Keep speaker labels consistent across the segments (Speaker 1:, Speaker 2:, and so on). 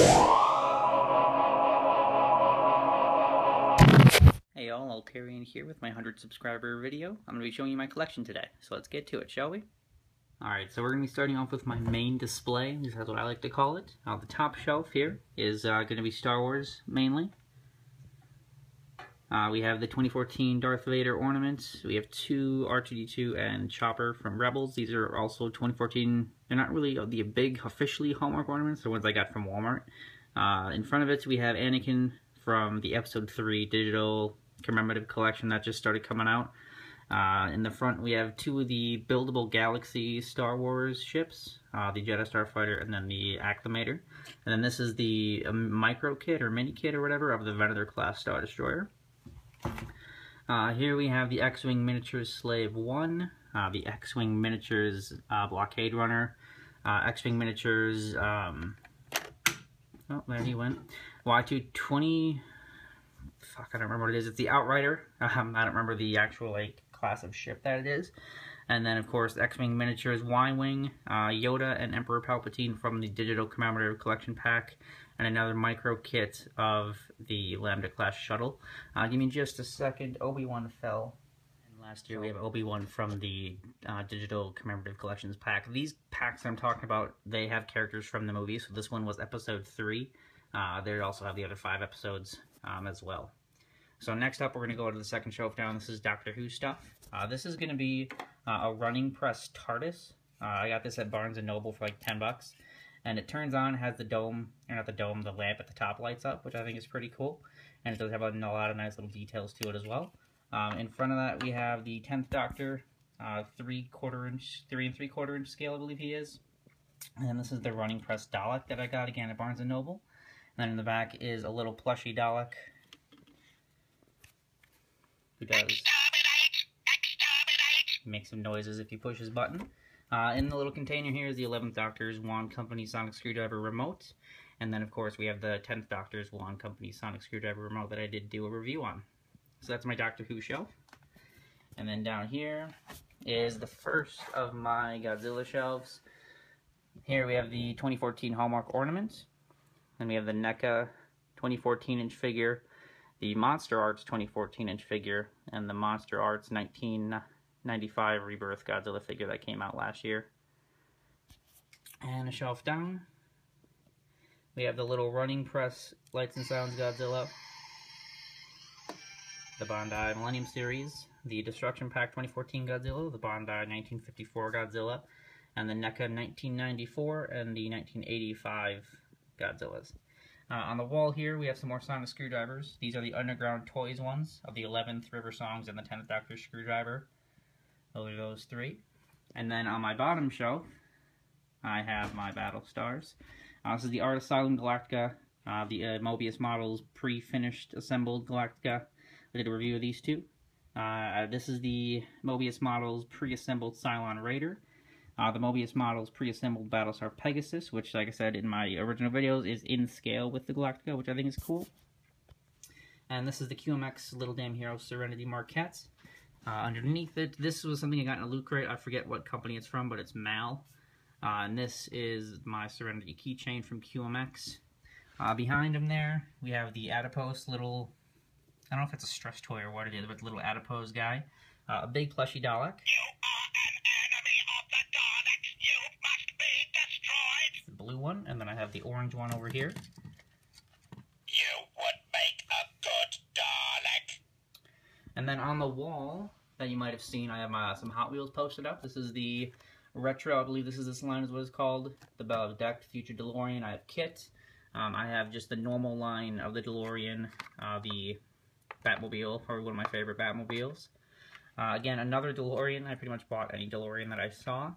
Speaker 1: Hey y'all, Altarian here with my 100 subscriber video. I'm going to be showing you my collection today, so let's get to it, shall we? Alright, so we're going to be starting off with my main display, that's what I like to call it. The top shelf here is going to be Star Wars, mainly. We have the 2014 Darth Vader ornaments. We have two R2-D2 and Chopper from Rebels. These are also 2014, they're not really the big officially Hallmark ornaments, they're ones I got from Walmart. In front of it we have Anakin from the Episode 3 digital commemorative collection that just started coming out. In the front we have two of the buildable Galaxy Star Wars ships, the Jedi Starfighter and then the Acclimator. And then this is the micro kit or mini kit or whatever of the Venator class Star Destroyer. Here we have the X-Wing Miniatures Slave 1, the X-Wing Miniatures Blockade Runner, X-Wing Miniatures, oh, there he went, Y220, fuck, I don't remember what it is, it's the Outrider, I don't remember the actual, like, class of ship that it is. And then, of course, X-Wing Miniatures Y-Wing, Yoda and Emperor Palpatine from the Digital Commemorative Collection Pack, and another micro kit of the Lambda-class shuttle. Give me just a second. Obi-Wan fell. And last year we have Obi-Wan from the Digital Commemorative Collections Pack. These packs that I'm talking about, they have characters from the movie, so this one was Episode 3. They also have the other 5 episodes as well. So next up, we're going to go to the second shelf down. This is Doctor Who stuff. This is going to be a running press TARDIS. I got this at Barnes & Noble for like 10 bucks. And it turns on, has the dome, or not the dome, the lamp at the top lights up, which I think is pretty cool. And it does have a lot of nice little details to it as well. In front of that, we have the 10th Doctor, 3 and 3/4 inch scale, I believe he is. And then this is the running press Dalek that I got again at Barnes & Noble. And then in the back is a little plushy Dalek who does make some noises if you push his button. In the little container here is the 11th Doctor's Wand Company Sonic Screwdriver remote. And then, of course, we have the 10th Doctor's Wand Company Sonic Screwdriver remote that I did do a review on. So that's my Doctor Who shelf. And then down here is the first of my Godzilla shelves. Here we have the 2014 Hallmark ornaments. Then we have the NECA 2014-inch figure, the Monster Arts 2014-inch figure, and the Monster Arts 1995 Rebirth Godzilla figure that came out last year. And a shelf down, we have the little running press Lights and Sounds Godzilla, the Bandai Millennium Series, the Destruction Pack 2014 Godzilla, the Bandai 1954 Godzilla, and the NECA 1994 and the 1985 Godzillas. On the wall here, we have some more Sonic screwdrivers. These are the Underground Toys ones of the 11th River Songs and the 10th Doctor screwdriver. Those are those 3. And then on my bottom shelf, I have my Battle Stars. This is the Art Asylum Galactica, the Mobius models pre-finished assembled Galactica. I did a review of these two. This is the Mobius models pre-assembled Cylon Raider. The Mobius models pre-assembled Battlestar Pegasus, which, like I said in my original videos, is in scale with the Galactica, which I think is cool. And this is the QMX Little Damn Hero Serenity Marquette. Underneath it, this was something I got in a loot crate. I forget what company it's from, but it's MAL. And this is my Serenity keychain from QMX. Behind him there, we have the Adipose little, I don't know if it's a stress toy or what it is, but the little Adipose guy. A big plushy Dalek. The blue one, and then I have the orange one over here.
Speaker 2: You would make a good Dalek.
Speaker 1: And then on the wall that you might have seen, I have some Hot Wheels posted up. This is the Retro, I believe this line is what it's called, the Decked Future DeLorean. I have Kit. I have just the normal line of the DeLorean, the Batmobile, probably one of my favorite Batmobiles. Again, another DeLorean. I pretty much bought any DeLorean that I saw.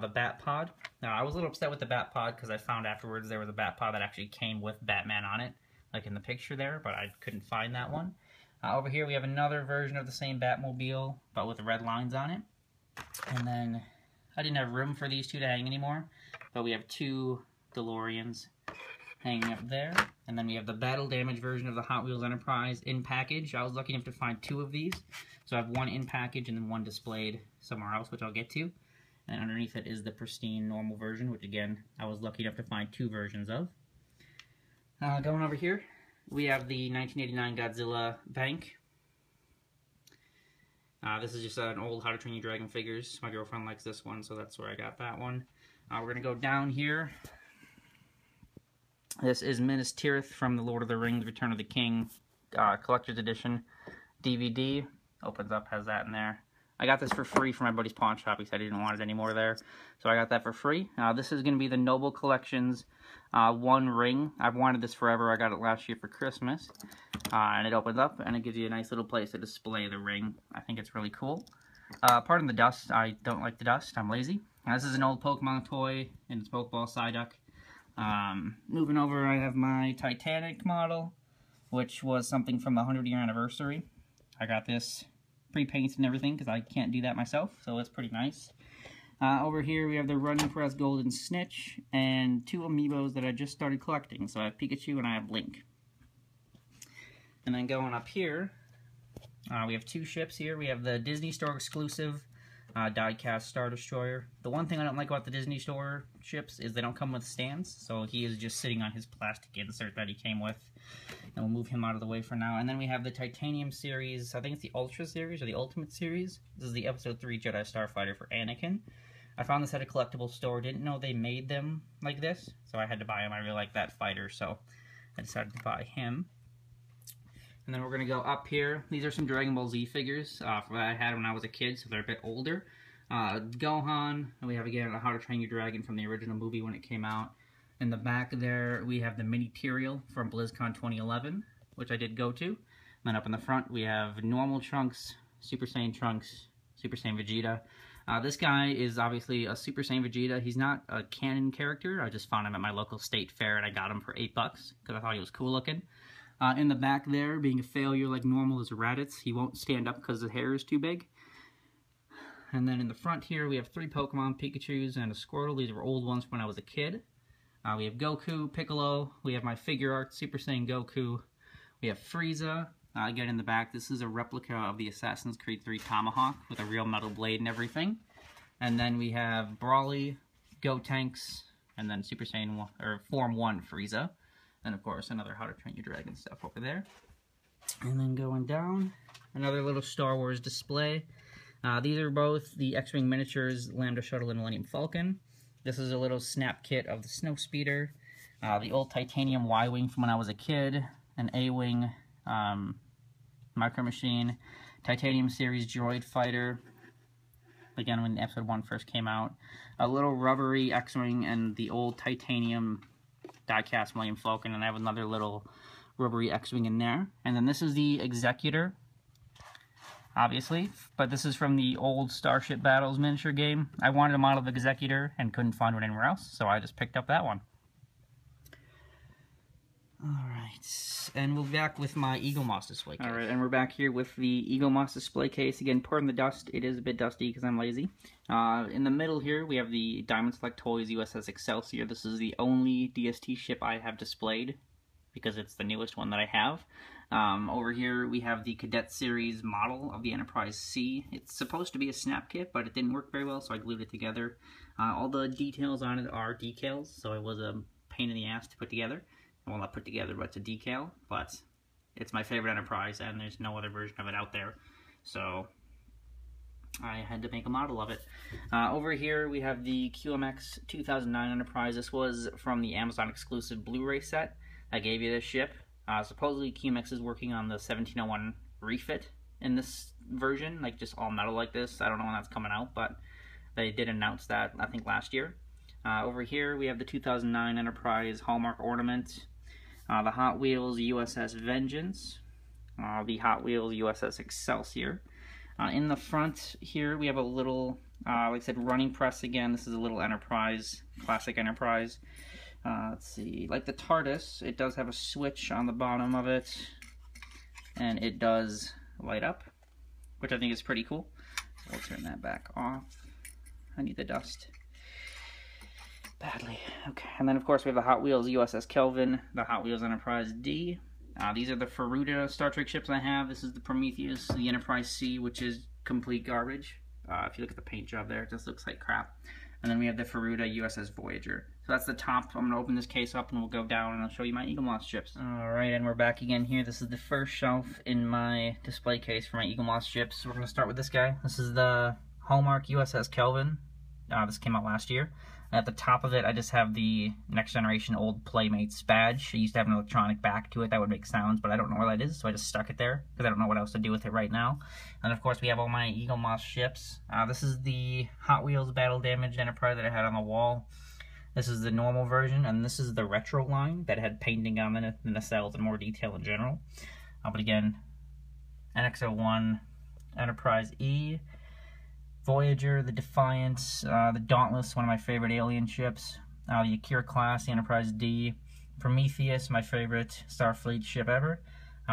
Speaker 1: The Bat Pod. Now, I was a little upset with the Bat Pod because I found afterwards there was a Bat Pod that actually came with Batman on it, like in the picture there, but I couldn't find that one. Over here we have another version of the same Batmobile, but with red lines on it. And then, I didn't have room for these two to hang anymore, but we have 2 DeLoreans hanging up there. And then we have the battle damage version of the Hot Wheels Enterprise in package. I was lucky enough to find 2 of these. So I have one in package and then one displayed somewhere else, which I'll get to. And underneath it is the pristine normal version, which again, I was lucky enough to find 2 versions of. Going over here, we have the 1989 Godzilla Bank. This is just an old How to Train Your Dragon figures. My girlfriend likes this one, so that's where I got that one. We're going to go down here. This is Minas Tirith from The Lord of the Rings, Return of the King, Collector's Edition DVD. Opens up, has that in there. I got this for free from my buddy's pawn shop. He said he didn't want it anymore there, so I got that for free. This is going to be the Noble Collections One Ring. I've wanted this forever. I got it last year for Christmas. And it opens up, and it gives you a nice little place to display the ring. I think it's really cool. Pardon the dust. I don't like the dust. I'm lazy. This is an old Pokemon toy in its Pokeball Psyduck. Moving over, I have my Titanic model, which was something from the 100-year anniversary. I got this pre-painted and everything because I can't do that myself, so it's pretty nice. Over here we have the Running Press Golden Snitch and two amiibos that I just started collecting. So I have Pikachu and I have Link. And then going up here, we have two ships here. We have the Disney Store exclusive die-cast Star Destroyer. The one thing I don't like about the Disney Store ships is they don't come with stands, so he is just sitting on his plastic insert that he came with. And we'll move him out of the way for now. And then we have the Titanium series, I think it's the Ultra series or the Ultimate series. This is the Episode 3 Jedi Starfighter for Anakin. I found this at a collectible store, didn't know they made them like this, so I had to buy him. I really like that fighter, so I decided to buy him. And then we're going to go up here. These are some Dragon Ball Z figures that I had when I was a kid, so they're a bit older. Gohan, and we have again How to Train Your Dragon from the original movie when it came out. In the back there, we have the Mini-Terial from BlizzCon 2011, which I did go to. And then up in the front, we have normal Trunks, Super Saiyan Trunks, Super Saiyan Vegeta. This guy is obviously a Super Saiyan Vegeta. He's not a canon character. I just found him at my local state fair, and I got him for $8 because I thought he was cool looking. In the back there, being a failure like normal, is Raditz. He won't stand up because his hair is too big. And then in the front here, we have three Pokemon, Pikachus and a Squirtle. These were old ones when I was a kid. We have Goku, Piccolo. We have my figure art, Super Saiyan Goku. We have Frieza. Again, in the back, this is a replica of the Assassin's Creed 3 Tomahawk with a real metal blade and everything. And then we have Brawly, Gotenks, and then Super Saiyan 1, or Form 1 Frieza. And of course, another How to Train Your Dragon stuff over there. And then going down, another little Star Wars display. These are both the X-Wing miniatures, Lambda Shuttle and Millennium Falcon. This is a little snap kit of the Snowspeeder, the old Titanium Y-Wing from when I was a kid, an A-Wing Micro Machine, Titanium Series Droid Fighter, again when Episode 1 first came out, a little rubbery X-Wing, and the old Titanium die-cast Millennium Falcon, and I have another little rubbery X-Wing in there. And then this is the Executor, obviously, but this is from the old Starship Battles miniature game. I wanted a model of Executor and couldn't find one anywhere else, so I just picked up that one. Alright, and we're back with my Eagle Moss display case. Alright, and we're back here with the Eagle Moss display case. Again, pardon the dust, it is a bit dusty because I'm lazy. In the middle here, we have the Diamond Select Toys USS Excelsior. This is the only DST ship I have displayed because it's the newest one that I have. Over here, we have the Cadet Series model of the Enterprise C. It's supposed to be a snap kit, but it didn't work very well, so I glued it together. All the details on it are decals, so it was a pain in the ass to put together. Well, not put together, but it's a decal, but it's my favorite Enterprise, and there's no other version of it out there, so I had to make a model of it. Over here, we have the QMX 2009 Enterprise. This was from the Amazon exclusive Blu-ray set. I gave you this ship. Supposedly, QMX is working on the 1701 refit in this version, like just all metal like this. I don't know when that's coming out, but they did announce that, I think, last year. Over here, we have the 2009 Enterprise Hallmark Ornament. The Hot Wheels USS Vengeance, the Hot Wheels USS Excelsior. In the front here, we have a little, like I said, running press again. This is a little Enterprise, classic Enterprise. Let's see, like the TARDIS, it does have a switch on the bottom of it, and it does light up, which I think is pretty cool. We'll turn that back off. I need the dust badly. Okay, and then of course we have the Hot Wheels USS Kelvin, the Hot Wheels Enterprise D. These are the Faruda Star Trek ships I have. This is the Prometheus, the Enterprise C, which is complete garbage. If you look at the paint job there, it just looks like crap. And then we have the Faruda USS Voyager. So that's the top. I'm going to open this case up and we'll go down and I'll show you my Eagle Moss ships. Alright, and we're back again here. This is the first shelf in my display case for my Eagle Moss ships. So we're going to start with this guy. This is the Hallmark USS Kelvin. This came out last year. At the top of it, I just have the Next Generation Old Playmates badge. It used to have an electronic back to it that would make sounds, but I don't know where that is, so I just stuck it there, because I don't know what else to do with it right now. And of course, we have all my Eagle Moss ships. This is the Hot Wheels Battle Damaged Enterprise that I had on the wall. This is the normal version, and this is the retro line that had painting on it, the nacelles, and more detail in general. But again, NX-01, Enterprise E, Voyager, the Defiance, the Dauntless, one of my favorite alien ships, the Akira class, the Enterprise D, Prometheus, my favorite Starfleet ship ever,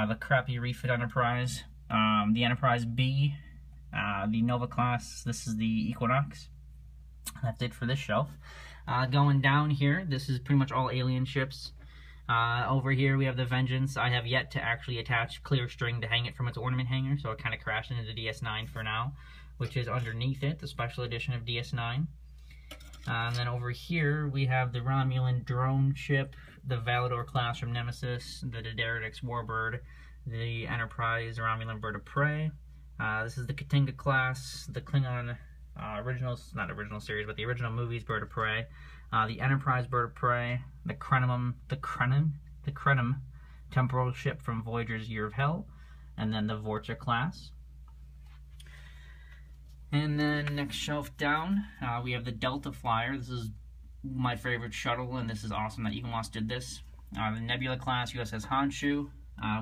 Speaker 1: the crappy refit Enterprise, the Enterprise B, the Nova class, this is the Equinox. That's it for this shelf. Going down here, this is pretty much all alien ships. Over here we have the Vengeance. I have yet to actually attach clear string to hang it from its ornament hanger, so it kind of crashed into the DS9 for now, which is underneath it, the special edition of DS9. And then over here we have the Romulan drone ship, the Valador class from Nemesis, the D'Deridex Warbird, the Enterprise Romulan Bird of Prey. This is the Katinga class, the Klingon not original series, but the original movies Bird of Prey, the Enterprise Bird of Prey, the Krenim temporal ship from Voyager's Year of Hell, and then the Vorcha class. And then next shelf down, we have the Delta Flyer. This is my favorite shuttle, and this is awesome that Eagle Moss did this. The Nebula class USS Honshu.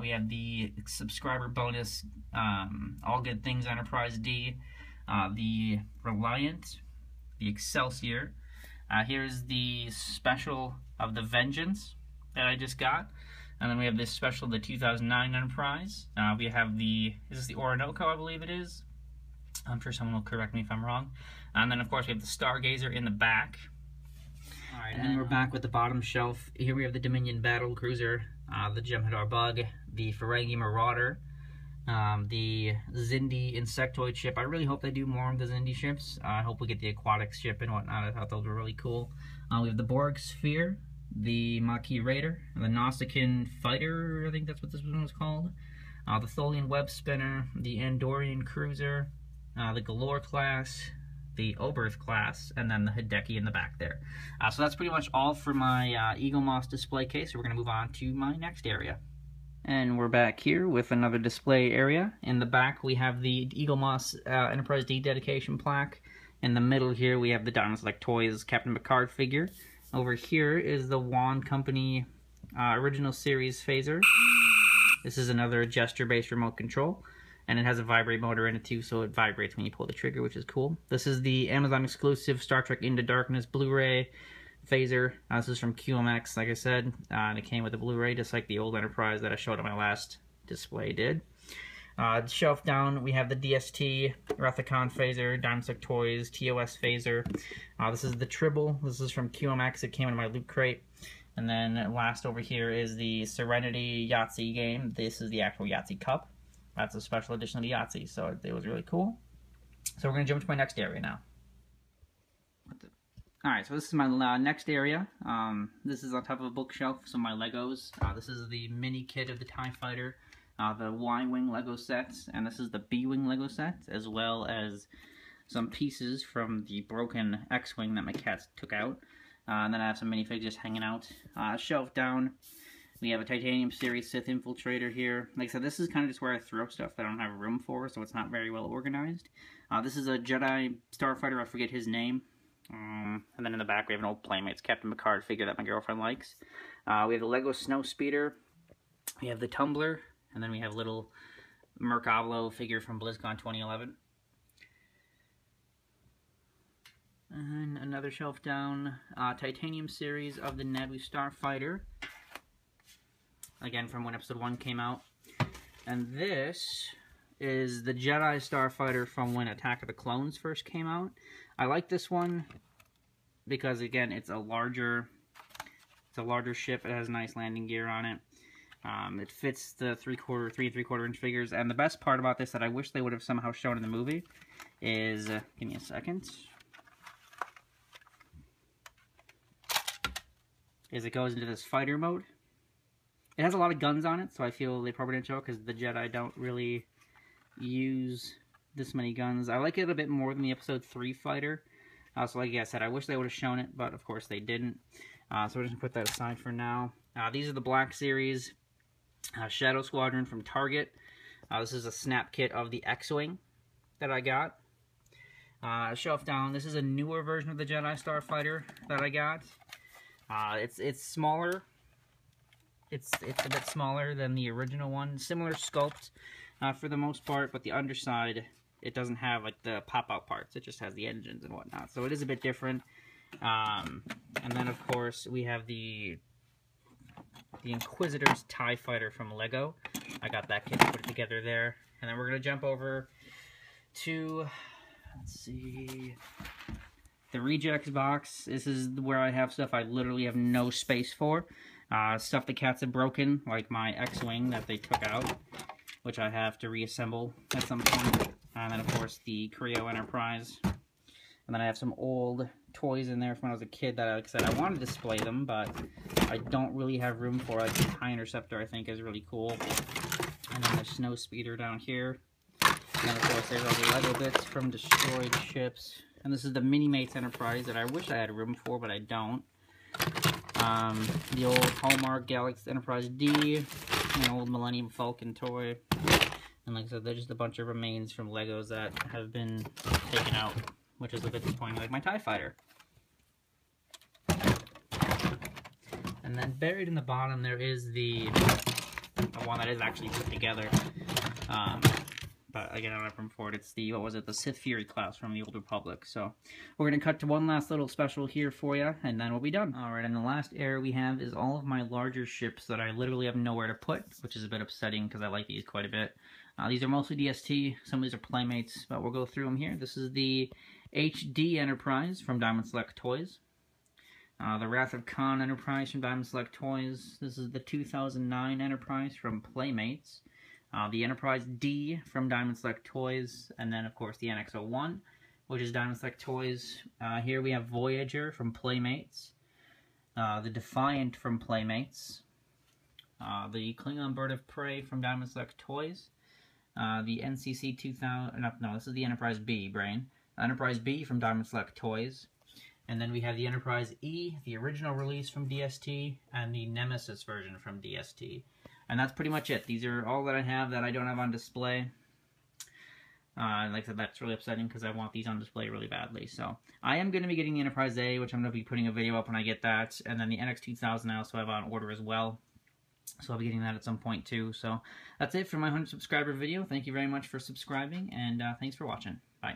Speaker 1: We have the subscriber bonus All Good Things Enterprise D. The Reliant, the Excelsior. Here's the special of the Vengeance that I just got. And then we have this special, the 2009 Enterprise. We have is this the Orinoco, I believe it is? I'm sure someone will correct me if I'm wrong. And then, of course, we have the Stargazer in the back. Alright, and then we're back with the bottom shelf. Here we have the Dominion Battle Cruiser, the Jem'Hadar Bug, the Ferengi Marauder, the Xindi Insectoid ship. I really hope they do more of the Xindi ships. I hope we get the aquatic ship and whatnot. I thought those were really cool. We have the Borg Sphere, the Maquis Raider, the Nausicaan Fighter, I think that's what this one was called, the Tholian Web Spinner, the Andorian Cruiser, the Galore class, the Oberth class, and then the Hideki in the back there. So that's pretty much all for my Eagle Moss display case. So we're going to move on to my next area. And we're back here with another display area. In the back we have the Eagle Moss Enterprise D dedication plaque. In the middle here we have the Diamond Select Toys Captain Picard figure. Over here is the Wand Company original series phaser. This is another gesture-based remote control. And it has a vibrate motor in it too, so it vibrates when you pull the trigger, which is cool. This is the Amazon exclusive Star Trek Into Darkness Blu-ray phaser. This is from QMX, like I said, and it came with a Blu-ray, just like the old Enterprise that I showed on my last display did. Shelf down, we have the DST, Rathacon phaser, Diamond Select Toys, TOS phaser. This is the Tribble. This is from QMX. It came in my loot crate. And then last over here is the Serenity Yahtzee game. This is the actual Yahtzee Cup. That's a special edition of the Yahtzee, so it was really cool. So we're going to jump to my next area now. Alright, so this is my next area. This is on top of a bookshelf, so my Legos. This is the mini kit of the TIE Fighter, the Y-Wing Lego sets, and this is the B-Wing Lego set, as well as some pieces from the broken X-Wing that my cats took out. And then I have some minifigs just hanging out. Shelf down, we have a Titanium Series Sith Infiltrator here. Like I said, this is kind of just where I throw stuff that I don't have room for, so it's not very well organized. This is a Jedi Starfighter, I forget his name. And then in the back we have an old Playmates Captain Picard figure that my girlfriend likes. We have the Lego Snow Speeder. We have the Tumbler. And then we have little Merkablo figure from BlizzCon 2011. And another shelf down, Titanium series of the Naboo Starfighter. Again, from when Episode 1 came out. And this is the Jedi Starfighter from when Attack of the Clones first came out. I like this one because, again, it's a larger ship. It has nice landing gear on it. It fits the 3 3/4 inch figures. And the best part about this that I wish they would have somehow shown in the movie is, give me a second. is it goes into this fighter mode. It has a lot of guns on it, so I feel they probably didn't show it because the Jedi don't really use this many guns. I like it a bit more than the Episode 3 fighter. So like I said, I wish they would have shown it, but of course they didn't. So we're just going to put that aside for now. These are the Black Series Shadow Squadron from Target. This is a snap kit of the X-Wing that I got. Shelf down. This is a newer version of the Jedi Starfighter that I got. It's smaller. It's a bit smaller than the original one. Similar sculpt for the most part, but the underside, it doesn't have like the pop-out parts. It just has the engines and whatnot. So it is a bit different. And then of course we have the Inquisitor's TIE Fighter from Lego. I got that kit to put it together there. And then we're going to jump over to, let's see, the Rejects box. This is where I have stuff I literally have no space for. Stuff the cats have broken, like my X-Wing that they took out, which I have to reassemble at some point. And then, of course, the Creo Enterprise. And then I have some old toys in there from when I was a kid that, like I said, I want to display them, but I don't really have room for it. Like the TIE Interceptor, I think, is really cool. And then the Snow Speeder down here. And then, of course, there's all the Lego bits from destroyed ships. And this is the Mini-Mates Enterprise that I wish I had room for, but I don't. The old Hallmark Galaxy Enterprise D, an old Millennium Falcon toy, and like I said, they're just a bunch of remains from Legos that have been taken out, which is a bit disappointing, like my TIE Fighter. And then buried in the bottom there is the one that is actually put together, but again, I don't have room for it. It's the, what was it, the Sith Fury class from the Old Republic. So we're going to cut to one last little special here for you, and then we'll be done. Alright, and the last area we have is all of my larger ships that I literally have nowhere to put, which is a bit upsetting because I like these quite a bit. These are mostly DST, some of these are Playmates, but we'll go through them here. This is the HD Enterprise from Diamond Select Toys. The Wrath of Khan Enterprise from Diamond Select Toys. This is the 2009 Enterprise from Playmates. The Enterprise D from Diamond Select Toys, and then of course the NX-01, which is Diamond Select Toys. Here we have Voyager from Playmates, the Defiant from Playmates, the Klingon Bird of Prey from Diamond Select Toys, the NCC 2000, no, this is the Enterprise B, brain, Enterprise B from Diamond Select Toys, and then we have the Enterprise E, the original release from DST, and the Nemesis version from DST. And that's pretty much it. These are all that I have that I don't have on display. Like I said, that's really upsetting because I want these on display really badly. So I am going to be getting the Enterprise A, which I'm going to be putting a video up when I get that. And then the NX-2000 I also have on order as well. So I'll be getting that at some point too. So that's it for my 100 subscriber video. Thank you very much for subscribing, and thanks for watching. Bye.